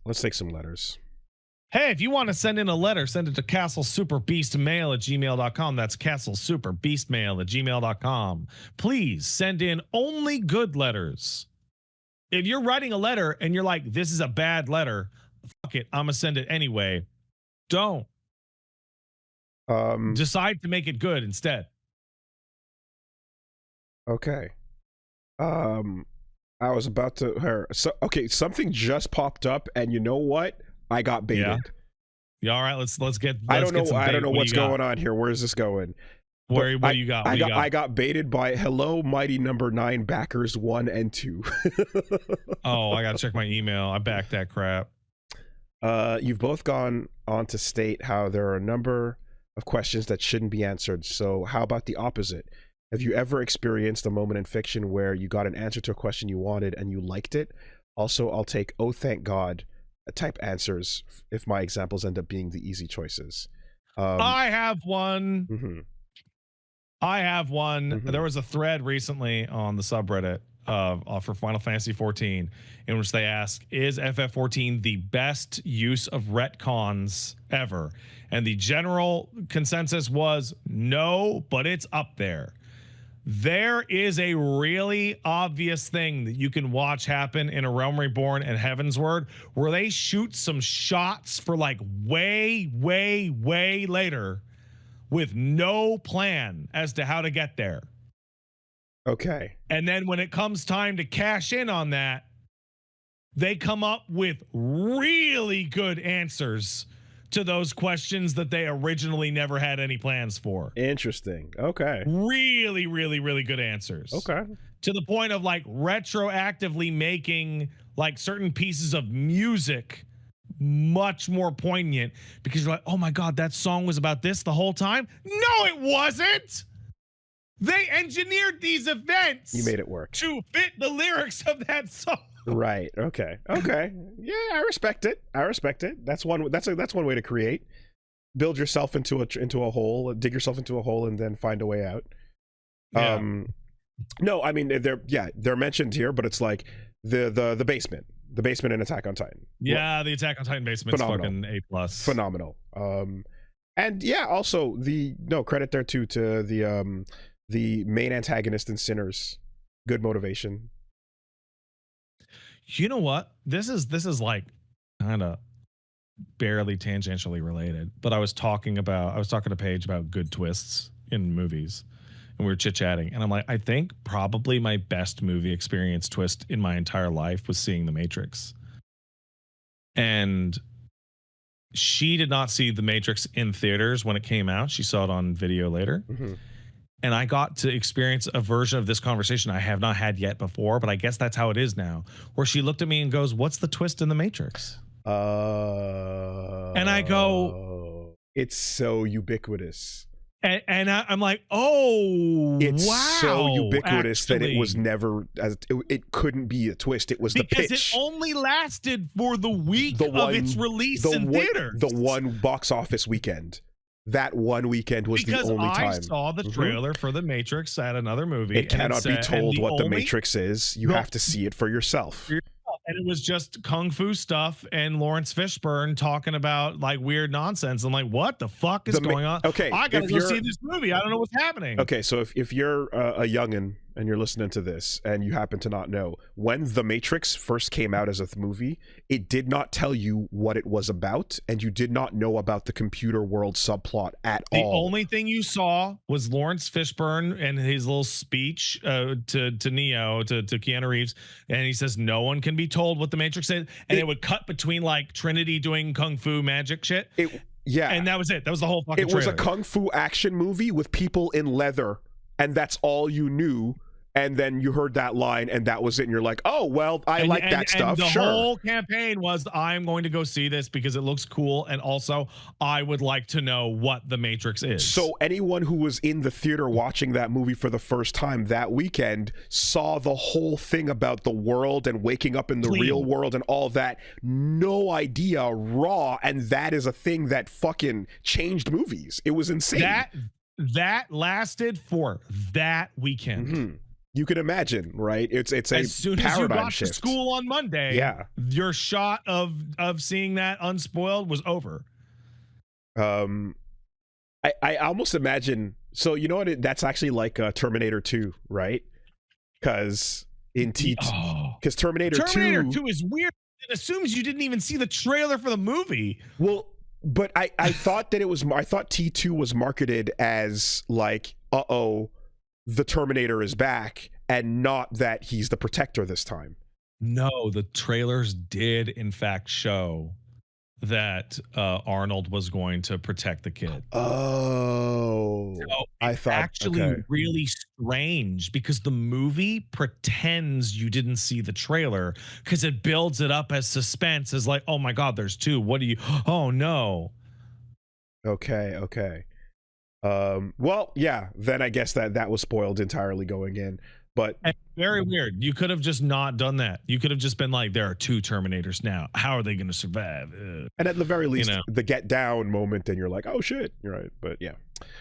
Let's take some letters. Hey, if you want to send in a letter, send it to castlesuperbeastmail@gmail.com. That's castlesuperbeastmail@gmail.com. Please send in only good letters. If you're writing a letter and you're like, this is a bad letter, fuck it, I'm going to send it anyway. Don't. Decide to make it good instead. Okay. I was about to okay, something just popped up, and you know what? I got baited. Yeah, all right, let's get. I don't know what's going on here. Where is this going? What do you got? I got baited by Hello Mighty Number 9 backers 1 and 2. Oh, I gotta check my email. I backed that crap. You've both gone on to state how there are a number of questions that shouldn't be answered. So how about the opposite? Have you ever experienced a moment in fiction where you got an answer to a question you wanted and you liked it? Also, I'll take "oh thank God" type answers if my examples end up being the easy choices. I have one. Mm-hmm. I have one. Mm-hmm. There was a thread recently on the subreddit for Final Fantasy 14 in which they ask, is FF14 the best use of retcons ever? And the general consensus was no, but it's up there. There is a really obvious thing that you can watch happen in A Realm Reborn and Heavensward where they shoot some shots for like way later with no plan as to how to get there. Okay. And then when it comes time to cash in on that, they come up with really good answers to those questions that they originally never had any plans for. Interesting. Okay. Really good answers. Okay. To the point of like retroactively making like certain pieces of music much more poignant because you're like, oh my God, that song was about this the whole time? No, it wasn't. They engineered these events. You made it work to fit the lyrics of that song. Right. Okay. Yeah, I respect it. That's one way to create. Build yourself into a hole, dig yourself into a hole, and then find a way out. Yeah. No, I mean they're mentioned here, but it's like the basement in Attack on Titan. Yeah, the Attack on Titan basement's fucking A+. Phenomenal. And yeah, also credit there too to the main antagonist in Sinners. Good motivation. You know what? This is like kind of barely tangentially related, but I was talking to Paige about good twists in movies, and we were chit-chatting, and I'm like, I think probably my best movie experience twist in my entire life was seeing The Matrix. And she did not see The Matrix in theaters when it came out. She saw it on video later. Mm-hmm. And I got to experience a version of this conversation I have not had yet before, but I guess that's how it is now, where she looked at me and goes, what's the twist in The Matrix? And I go, it's so ubiquitous. And I'm like, oh, it's so ubiquitous actually, that it was never, it couldn't be a twist. It was the pitch. Because it only lasted for the week of its release in theaters. The one box office weekend. That one weekend was the only time. Because I saw the trailer for The Matrix at another movie. It cannot be told what The Matrix is. You have to see it for yourself. And it was just kung fu stuff and Lawrence Fishburne talking about like weird nonsense. I'm like, what the fuck is going on? Okay, I gotta go see this movie. I don't know what's happening. Okay, so if you're a youngin' and you're listening to this and you happen to not know, when The Matrix first came out as a movie, it did not tell you what it was about, and you did not know about the computer world subplot at all. The only thing you saw was Lawrence Fishburne and his little speech to Neo, to Keanu Reeves, and he says no one can be told what The Matrix is, and it would cut between like Trinity doing kung fu magic shit. Yeah, and that was it. That was the whole fucking trailer. It was a kung fu action movie with people in leather, and that's all you knew. And then you heard that line, and that was it. And you're like, oh, well, I like that stuff. And the whole campaign was, I'm going to go see this because it looks cool. And also, I would like to know what The Matrix is. So anyone who was in the theater watching that movie for the first time that weekend saw the whole thing about the world and waking up in the real world and all that. No idea, raw. And that is a thing that fucking changed movies. It was insane. That lasted for that weekend. Mm-hmm. you can imagine, right? It's a as soon as you got shift. to school on Monday, Yeah. your shot of seeing that unspoiled was over. I almost imagine. So you know what? That's actually like Terminator 2, right? Because in because Terminator 2 is weird. It assumes you didn't even see the trailer for the movie. Well, but I thought that I thought T2 was marketed as like, the Terminator is back, and not that he's the protector this time. No, the trailers did in fact show that Arnold was going to protect the kid. Oh, So I thought actually really strange because the movie pretends you didn't see the trailer because it builds it up as suspense, as like, oh my God, there's 2. What do you? Oh no. Okay. Well, yeah. Then I guess that was spoiled entirely going in. But and very weird. You could have just not done that. You could have just been like, there are 2 Terminators now. How are they going to survive? And at the very least, the get down moment, and you're like, oh shit, you're right. But yeah.